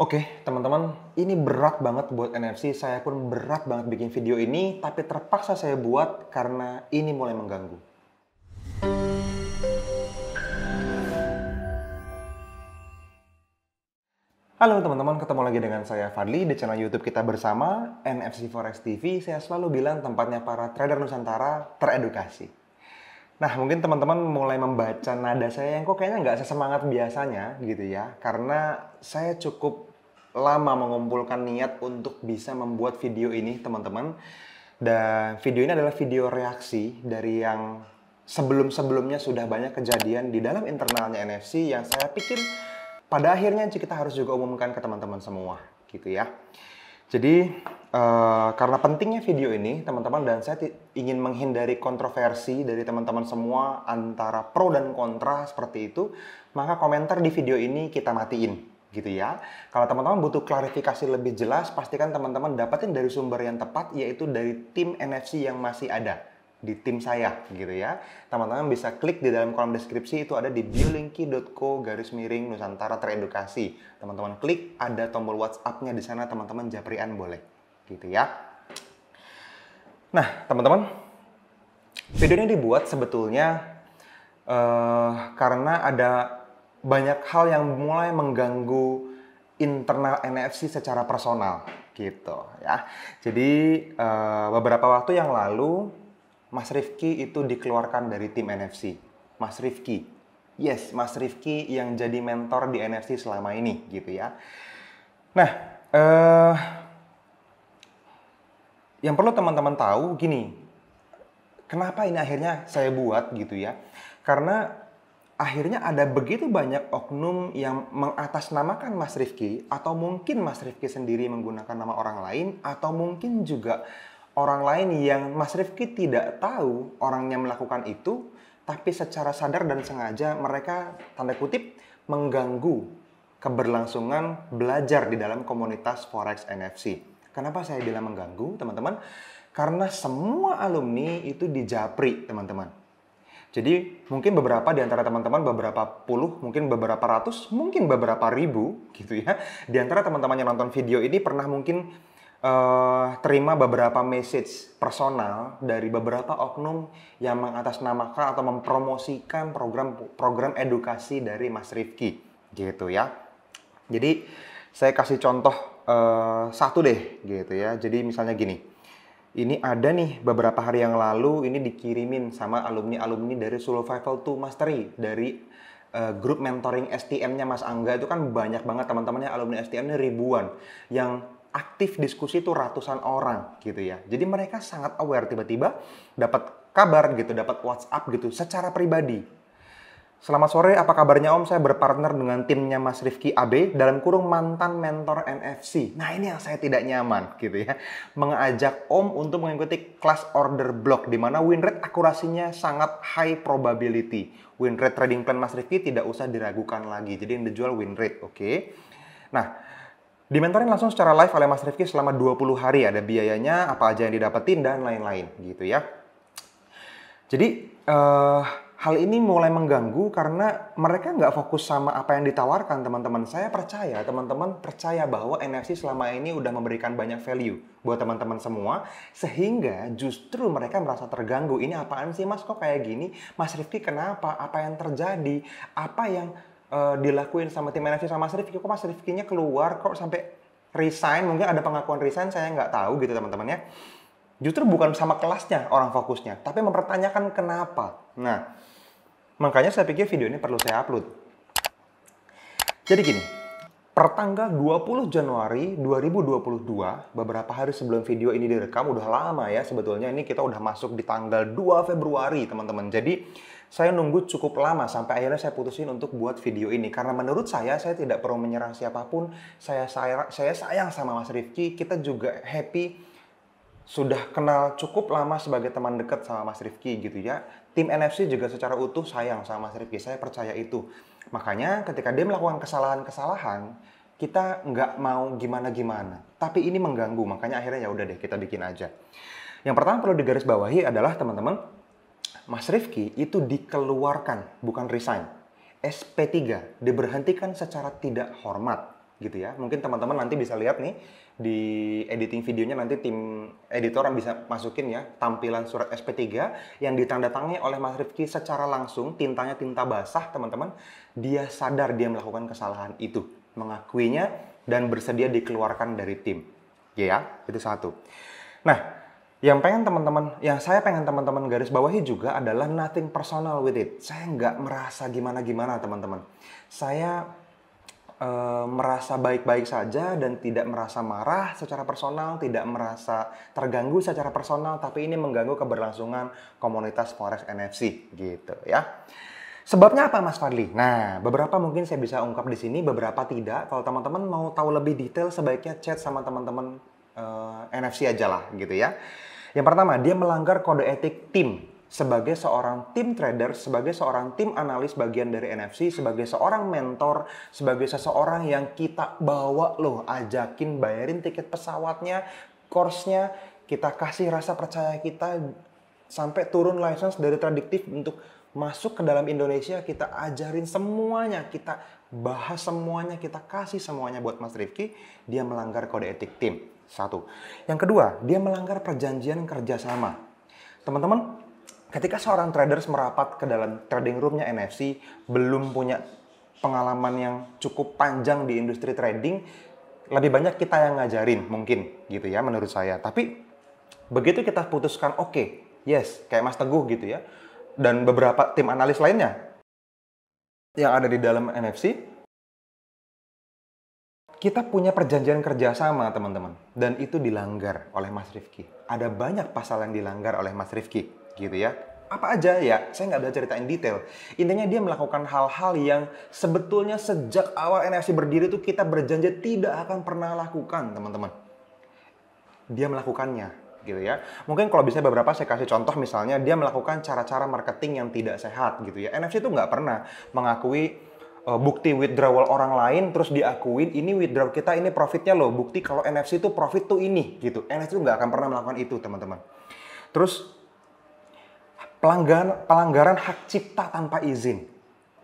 Oke, teman-teman, ini berat banget buat NFC. Saya pun berat banget bikin video ini, tapi terpaksa saya buat karena ini mulai mengganggu. Halo teman-teman, ketemu lagi dengan saya Fadli di channel YouTube kita bersama NFC Forex TV. Saya selalu bilang tempatnya para trader Nusantara teredukasi. Nah, mungkin teman-teman mulai membaca nada saya yang kok kayaknya nggak sesemangat biasanya gitu ya. Karena saya cukup lama mengumpulkan niat untuk bisa membuat video ini, teman-teman. Dan video ini adalah video reaksi dari yang sebelum-sebelumnya sudah banyak kejadian di dalam internalnya NFC yang saya pikir pada akhirnya kita harus juga umumkan ke teman-teman semua, gitu ya. Jadi, karena pentingnya video ini, teman-teman, dan saya ingin menghindari kontroversi dari teman-teman semua antara pro dan kontra seperti itu, maka komentar di video ini kita matiin, gitu ya. Kalau teman-teman butuh klarifikasi lebih jelas, pastikan teman-teman dapatin dari sumber yang tepat, yaitu dari tim NFC yang masih ada di tim saya, gitu ya. Teman-teman bisa klik di dalam kolom deskripsi, itu ada di biolinki.co/Nusantara Teredukasi. Teman-teman klik, ada tombol WhatsApp-nya di sana, teman-teman japrian boleh, gitu ya. Nah, teman-teman, video ini dibuat sebetulnya karena ada banyak hal yang mulai mengganggu internal NFC secara personal, gitu ya. Jadi beberapa waktu yang lalu Mas Rifki itu dikeluarkan dari tim NFC. Mas Rifki. Yes, Mas Rifki yang jadi mentor di NFC selama ini, gitu ya. Nah, yang perlu teman-teman tahu gini, kenapa ini akhirnya saya buat gitu ya? Karena akhirnya ada begitu banyak oknum yang mengatasnamakan Mas Rifki, atau mungkin Mas Rifki sendiri menggunakan nama orang lain, atau mungkin juga orang lain yang Mas Rifki tidak tahu orangnya melakukan itu, tapi secara sadar dan sengaja mereka, tanda kutip, mengganggu keberlangsungan belajar di dalam komunitas Forex NFC. Kenapa saya bilang mengganggu, teman-teman? Karena semua alumni itu dijapri, teman-teman. Jadi mungkin beberapa di antara teman-teman, beberapa puluh, mungkin beberapa ratus, mungkin beberapa ribu, gitu ya. Di antara teman-teman yang nonton video ini pernah mungkin terima beberapa message personal dari beberapa oknum yang mengatasnamakan atau mempromosikan program edukasi dari Mas Rifki, gitu ya. Jadi saya kasih contoh satu deh, gitu ya. Jadi misalnya gini, ini ada nih beberapa hari yang lalu ini dikirimin sama alumni-alumni dari Survival to Mastery dari grup mentoring STM-nya Mas Angga. Itu kan banyak banget teman-temannya, alumni STM-nya ribuan yang aktif diskusi itu ratusan orang gitu ya. Jadi mereka sangat aware, tiba-tiba dapat kabar gitu, dapat WhatsApp gitu secara pribadi. Selamat sore, apa kabarnya Om? Saya berpartner dengan timnya Mas Rifki AB dalam kurung mantan mentor NFC. Nah, ini yang saya tidak nyaman gitu ya. Mengajak Om untuk mengikuti kelas order block di mana win rate akurasinya sangat high probability. Win rate trading plan Mas Rifki tidak usah diragukan lagi. Jadi yang dijual win rate, oke. Nah, dimentorin langsung secara live oleh Mas Rifki selama 20 hari. Ada biayanya, apa aja yang didapetin, dan lain-lain gitu ya. Jadi hal ini mulai mengganggu karena mereka nggak fokus sama apa yang ditawarkan, teman-teman. Saya percaya, teman-teman percaya bahwa NFC selama ini udah memberikan banyak value buat teman-teman semua. Sehingga justru mereka merasa terganggu. Ini apaan sih Mas, kok kayak gini? Mas Rifki kenapa? Apa yang terjadi? Apa yang dilakuin sama tim NFC sama Mas Rifki? Kok Mas Rifkinya keluar, kok sampai resign? Mungkin ada pengakuan resign, saya nggak tahu gitu teman-teman ya. Justru bukan sama kelasnya orang fokusnya, tapi mempertanyakan kenapa. Nah, makanya saya pikir video ini perlu saya upload. Jadi gini, pertanggal 20 Januari 2022, beberapa hari sebelum video ini direkam, udah lama ya sebetulnya, ini kita udah masuk di tanggal 2 Februari teman-teman. Jadi saya nunggu cukup lama sampai akhirnya saya putusin untuk buat video ini. Karena menurut saya tidak perlu menyerang siapapun. Saya sayang sama Mas Rifki. Kita juga happy. Sudah kenal cukup lama sebagai teman dekat sama Mas Rifki gitu ya. Tim NFC juga secara utuh sayang sama Mas Rifki. Saya percaya itu. Makanya ketika dia melakukan kesalahan-kesalahan, kita nggak mau gimana-gimana. Tapi ini mengganggu. Makanya akhirnya ya udah deh kita bikin aja. Yang pertama perlu digarisbawahi adalah teman-teman, Mas Rifki itu dikeluarkan, bukan resign. SP3 diberhentikan secara tidak hormat. gitu ya. Mungkin teman-teman nanti bisa lihat nih di editing videonya, nanti tim editor yang bisa masukin ya tampilan surat SP3 yang ditandatangani oleh Mas Rifki secara langsung, tintanya tinta basah teman-teman. Dia sadar dia melakukan kesalahan itu, mengakuinya dan bersedia dikeluarkan dari tim. Ya, itu satu. Nah, yang saya pengen teman-teman garis bawahi juga adalah nothing personal with it. Saya nggak merasa gimana-gimana teman-teman. Saya merasa baik-baik saja dan tidak merasa marah secara personal, tidak merasa terganggu secara personal, tapi ini mengganggu keberlangsungan komunitas Forex NFC gitu ya. Sebabnya apa Mas Fadli? Nah, beberapa mungkin saya bisa ungkap di sini, beberapa tidak. Kalau teman-teman mau tahu lebih detail, sebaiknya chat sama teman-teman NFC aja lah gitu ya. Yang pertama, dia melanggar kode etik tim. Sebagai seorang tim trader, sebagai seorang tim analis bagian dari NFC, sebagai seorang mentor, sebagai seseorang yang kita bawa loh, ajakin bayarin tiket pesawatnya, course-nya, kita kasih rasa percaya kita, sampai turun license dari Tradiktif untuk masuk ke dalam Indonesia, kita ajarin semuanya, kita bahas semuanya, kita kasih semuanya buat Mas Rifki. Dia melanggar kode etik tim. Satu. Yang kedua, dia melanggar perjanjian kerjasama. Teman-teman, ketika seorang traders merapat ke dalam trading roomnya NFC, belum punya pengalaman yang cukup panjang di industri trading, lebih banyak kita yang ngajarin mungkin gitu ya menurut saya. Tapi begitu kita putuskan oke, yes, kayak Mas Teguh gitu ya, dan beberapa tim analis lainnya yang ada di dalam NFC, kita punya perjanjian kerjasama teman-teman, dan itu dilanggar oleh Mas Rifki. Ada banyak pasal yang dilanggar oleh Mas Rifki, gitu ya. Apa aja ya, saya nggak bisa ceritain detail. Intinya dia melakukan hal-hal yang sebetulnya sejak awal NFC berdiri itu kita berjanji tidak akan pernah lakukan, teman-teman. Dia melakukannya, gitu ya. Mungkin kalau bisa beberapa saya kasih contoh, misalnya dia melakukan cara-cara marketing yang tidak sehat, gitu ya. NFC itu nggak pernah mengakui bukti withdrawal orang lain terus diakuin ini withdraw kita, ini profitnya loh, bukti kalau NFC itu profit tuh ini gitu. NFC itu nggak akan pernah melakukan itu teman-teman. Terus pelanggaran hak cipta tanpa izin,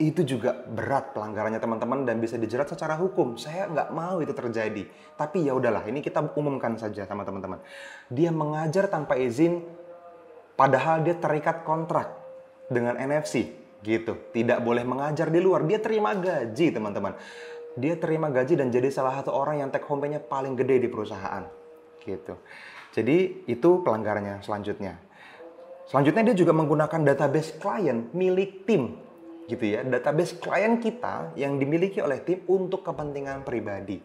itu juga berat pelanggarannya teman-teman dan bisa dijerat secara hukum. Saya nggak mau itu terjadi, tapi ya udahlah, ini kita umumkan saja sama teman-teman. Dia mengajar tanpa izin padahal dia terikat kontrak dengan NFC gitu, tidak boleh mengajar di luar. Dia terima gaji teman-teman, dia terima gaji dan jadi salah satu orang yang take home pay-nya paling gede di perusahaan gitu. Jadi itu pelanggarannya. Selanjutnya dia juga menggunakan database klien milik tim gitu ya, database klien kita yang dimiliki oleh tim untuk kepentingan pribadi.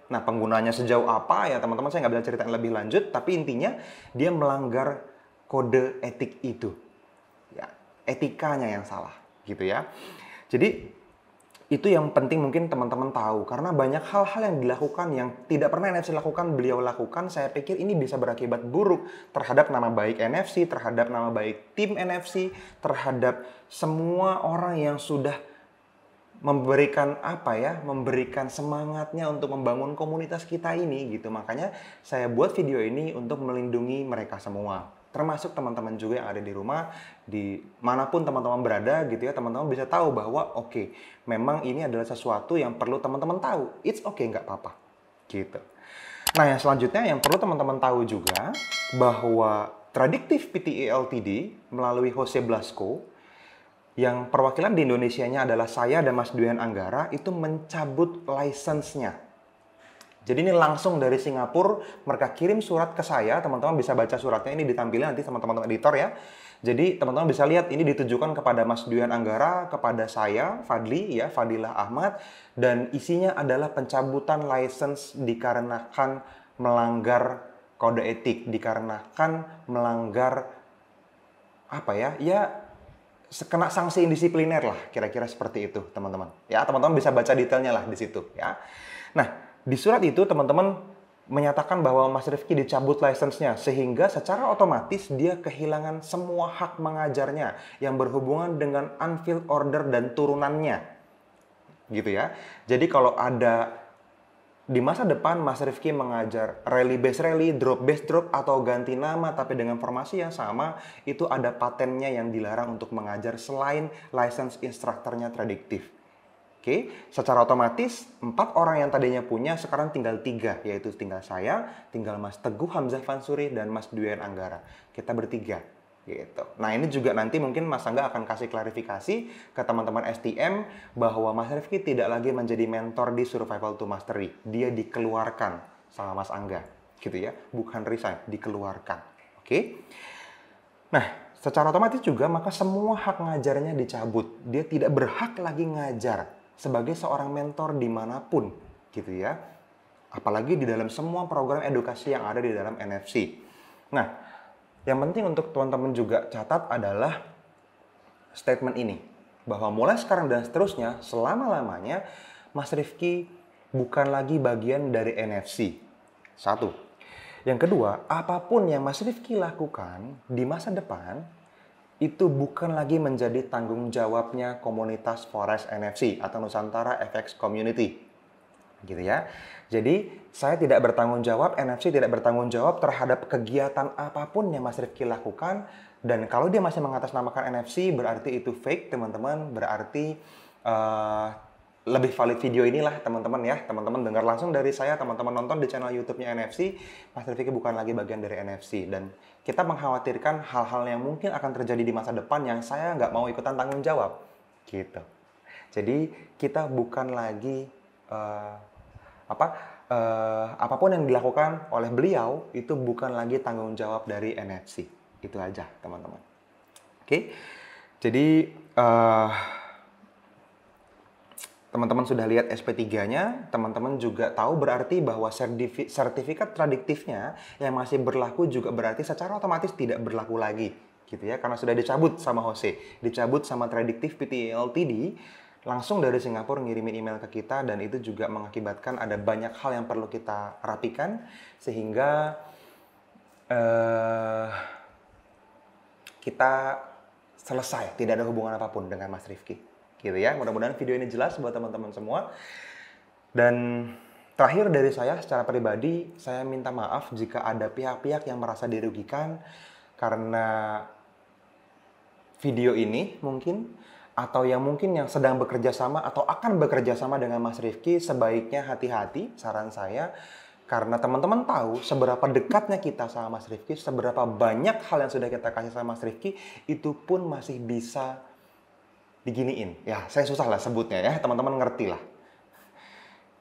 Nah, penggunanya sejauh apa ya teman-teman saya nggak bisa ceritain lebih lanjut, tapi intinya dia melanggar kode etik itu. Etikanya yang salah gitu ya. Jadi itu yang penting mungkin teman-teman tahu, karena banyak hal-hal yang dilakukan yang tidak pernah NFC lakukan, beliau lakukan. Saya pikir ini bisa berakibat buruk terhadap nama baik NFC, terhadap nama baik tim NFC, terhadap semua orang yang sudah memberikan memberikan semangatnya untuk membangun komunitas kita ini gitu. Makanya saya buat video ini untuk melindungi mereka semua, termasuk teman-teman juga yang ada di rumah, di manapun teman-teman berada gitu ya. Teman-teman bisa tahu bahwa oke, memang ini adalah sesuatu yang perlu teman-teman tahu. It's okay, nggak apa-apa gitu. Nah, yang selanjutnya yang perlu teman-teman tahu juga bahwa Tradiktif Pte Ltd melalui Jose Blasco, yang perwakilan di Indonesianya adalah saya dan Mas Duyan Anggara, itu mencabut license-nya. Jadi ini langsung dari Singapura, mereka kirim surat ke saya, teman-teman bisa baca suratnya, ini ditampilkan nanti sama teman-teman editor ya. Jadi teman-teman bisa lihat, ini ditujukan kepada Mas Duyan Anggara, kepada saya, Fadli, ya, Fadilah Ahmad, dan isinya adalah pencabutan license dikarenakan melanggar kode etik, dikarenakan melanggar kena sanksi indisipliner lah, kira-kira seperti itu teman-teman. Ya, teman-teman bisa baca detailnya lah di situ ya. Nah, di surat itu teman-teman menyatakan bahwa Mas Rifki dicabut license-nya, sehingga secara otomatis dia kehilangan semua hak mengajarnya yang berhubungan dengan unfilled order dan turunannya. Gitu ya. Jadi kalau ada di masa depan Mas Rifki mengajar rally base rally, drop base drop, atau ganti nama tapi dengan formasi yang sama, itu ada patennya yang dilarang untuk mengajar selain license instrukturnya Tradiktif. Oke, secara otomatis 4 orang yang tadinya punya sekarang tinggal 3, yaitu tinggal saya, tinggal Mas Teguh Hamzah Fansuri, dan Mas Duyan Anggara. Kita bertiga, gitu. Nah ini juga nanti mungkin Mas Angga akan kasih klarifikasi ke teman-teman STM bahwa Mas Rifki tidak lagi menjadi mentor di Survival to Mastery. Dia dikeluarkan sama Mas Angga, gitu ya. Bukan resign, dikeluarkan. Oke? Nah, secara otomatis juga maka semua hak ngajarnya dicabut. Dia tidak berhak lagi ngajar sebagai seorang mentor dimanapun, gitu ya. Apalagi di dalam semua program edukasi yang ada di dalam NFC. Nah, yang penting untuk teman-teman juga catat adalah statement ini. Bahwa mulai sekarang dan seterusnya, selama-lamanya, Mas Rifki bukan lagi bagian dari NFC. Satu. Yang kedua, apapun yang Mas Rifki lakukan di masa depan, itu bukan lagi menjadi tanggung jawabnya komunitas Forest NFC atau Nusantara FX Community. Gitu ya. Jadi, saya tidak bertanggung jawab, NFC tidak bertanggung jawab terhadap kegiatan apapun yang Mas Rifki lakukan. Dan kalau dia masih mengatasnamakan NFC, berarti itu fake, teman-teman. Berarti lebih valid video inilah, teman-teman ya. Teman-teman dengar langsung dari saya, teman-teman nonton di channel YouTube-nya NFC, Mas Rifki bukan lagi bagian dari NFC. Dan kita mengkhawatirkan hal-hal yang mungkin akan terjadi di masa depan yang saya nggak mau ikutan tanggung jawab. Gitu. Jadi, kita bukan lagi apapun yang dilakukan oleh beliau itu bukan lagi tanggung jawab dari NFC. Itu aja, teman-teman. Oke. Jadi teman-teman sudah lihat SP3-nya, teman-teman juga tahu berarti bahwa sertifikat tradiktifnya yang masih berlaku juga berarti secara otomatis tidak berlaku lagi, gitu ya, karena sudah dicabut sama Jose, dicabut sama Tradiktif Pty Ltd, langsung dari Singapura ngirimin email ke kita, dan itu juga mengakibatkan ada banyak hal yang perlu kita rapikan sehingga kita selesai, tidak ada hubungan apapun dengan Mas Rifki. Gitu ya, mudah-mudahan video ini jelas buat teman-teman semua. Dan terakhir dari saya secara pribadi, saya minta maaf jika ada pihak-pihak yang merasa dirugikan karena video ini mungkin, atau yang mungkin yang sedang bekerja sama atau akan bekerja sama dengan Mas Rifki. Sebaiknya hati-hati, saran saya, karena teman-teman tahu seberapa dekatnya kita sama Mas Rifki, seberapa banyak hal yang sudah kita kasih sama Mas Rifki, itu pun masih bisa diginiin. Ya, saya susah lah sebutnya ya, teman-teman ngerti lah.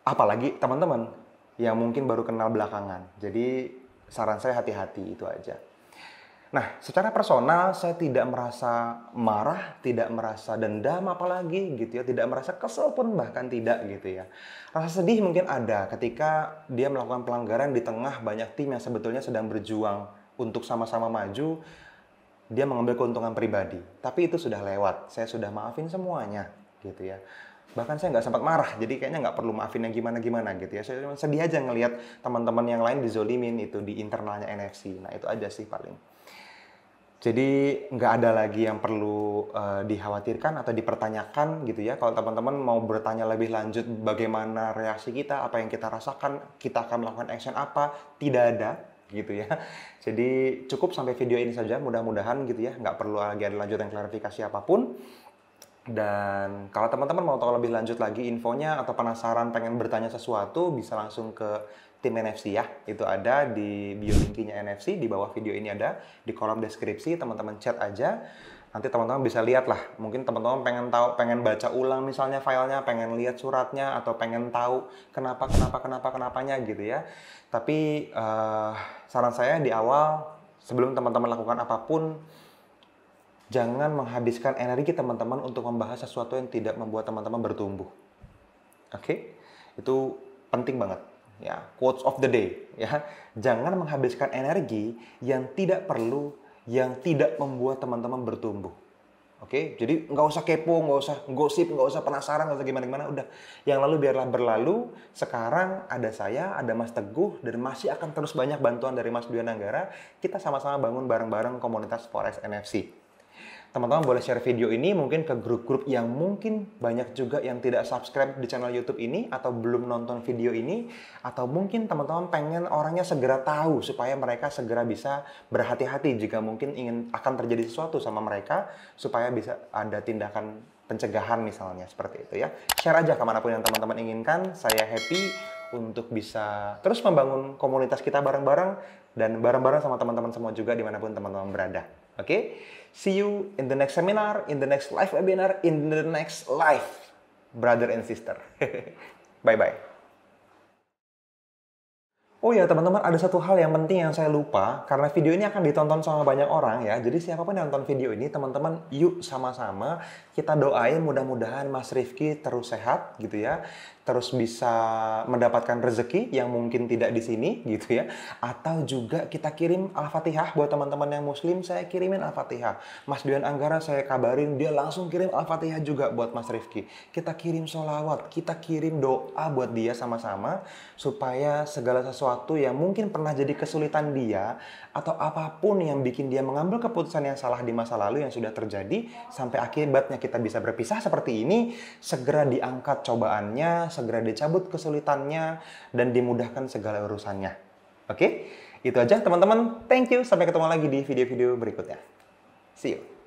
Apalagi teman-teman yang mungkin baru kenal belakangan. Jadi saran saya hati-hati, itu aja. Nah, secara personal saya tidak merasa marah, tidak merasa dendam apalagi gitu ya, tidak merasa kesel pun bahkan tidak gitu ya. Rasa sedih mungkin ada ketika dia melakukan pelanggaran di tengah banyak tim yang sebetulnya sedang berjuang untuk sama-sama maju. Dia mengambil keuntungan pribadi, tapi itu sudah lewat. Saya sudah maafin semuanya, gitu ya. Bahkan saya nggak sempat marah, jadi kayaknya nggak perlu maafin yang gimana-gimana, gitu ya. Saya cuma sedih aja ngelihat teman-teman yang lain dizolimin itu di internalnya NFC. Nah, itu aja sih paling. Jadi nggak ada lagi yang perlu dikhawatirkan atau dipertanyakan, gitu ya. Kalau teman-teman mau bertanya lebih lanjut bagaimana reaksi kita, apa yang kita rasakan, kita akan melakukan action apa, tidak ada. Gitu ya. Jadi cukup sampai video ini saja, mudah-mudahan gitu ya, nggak perlu lagi ada lanjutan klarifikasi apapun. Dan kalau teman-teman mau tahu lebih lanjut lagi infonya atau penasaran pengen bertanya sesuatu, bisa langsung ke tim NFC ya. Itu ada di bio linkinya NFC, di bawah video ini ada, di kolom deskripsi, teman-teman chat aja. Nanti teman-teman bisa lihat lah, mungkin teman-teman pengen tahu, pengen baca ulang misalnya filenya, pengen lihat suratnya, atau pengen tahu kenapanya gitu ya. Tapi saran saya di awal, sebelum teman-teman lakukan apapun, jangan menghabiskan energi teman-teman untuk membahas sesuatu yang tidak membuat teman-teman bertumbuh. Oke? Itu penting banget. Ya, quotes of the day. Ya, jangan menghabiskan energi yang tidak perlu, yang tidak membuat teman-teman bertumbuh. Oke, jadi nggak usah kepo, nggak usah gosip, nggak usah penasaran, nggak usah gimana-gimana. Udah, yang lalu biarlah berlalu. Sekarang ada saya, ada Mas Teguh, dan masih akan terus banyak bantuan dari Mas Duyan Anggara. Kita sama-sama bangun bareng-bareng komunitas Forest NFC. Teman-teman boleh share video ini mungkin ke grup-grup yang mungkin banyak juga yang tidak subscribe di channel YouTube ini atau belum nonton video ini, atau mungkin teman-teman pengen orangnya segera tahu supaya mereka segera bisa berhati-hati jika mungkin akan terjadi sesuatu sama mereka, supaya bisa ada tindakan pencegahan misalnya, seperti itu ya. Share aja kemanapun yang teman-teman inginkan. Saya happy untuk bisa terus membangun komunitas kita bareng-bareng dan bareng-bareng sama teman-teman semua juga dimanapun teman-teman berada. Oke? See you in the next seminar, in the next live webinar, in the next live, brother and sister. Bye-bye. Oh ya teman-teman, ada satu hal yang penting yang saya lupa, karena video ini akan ditonton sama banyak orang ya. Jadi siapapun yang nonton video ini, teman-teman yuk sama-sama kita doain mudah-mudahan Mas Rifki terus sehat gitu ya. Terus bisa mendapatkan rezeki yang mungkin tidak di sini gitu ya. Atau juga kita kirim Al-Fatihah buat teman-teman yang muslim, saya kirimin Al-Fatihah. Mas Dian Anggara saya kabarin, dia langsung kirim Al-Fatihah juga buat Mas Rifki. Kita kirim sholawat, kita kirim doa buat dia sama-sama, supaya segala sesuatu yang mungkin pernah jadi kesulitan dia, atau apapun yang bikin dia mengambil keputusan yang salah di masa lalu yang sudah terjadi, sampai akibatnya kita bisa berpisah seperti ini, segera diangkat cobaannya, segera dicabut kesulitannya, dan dimudahkan segala urusannya. Oke? Itu aja teman-teman. Thank you. Sampai ketemu lagi di video-video berikutnya. See you.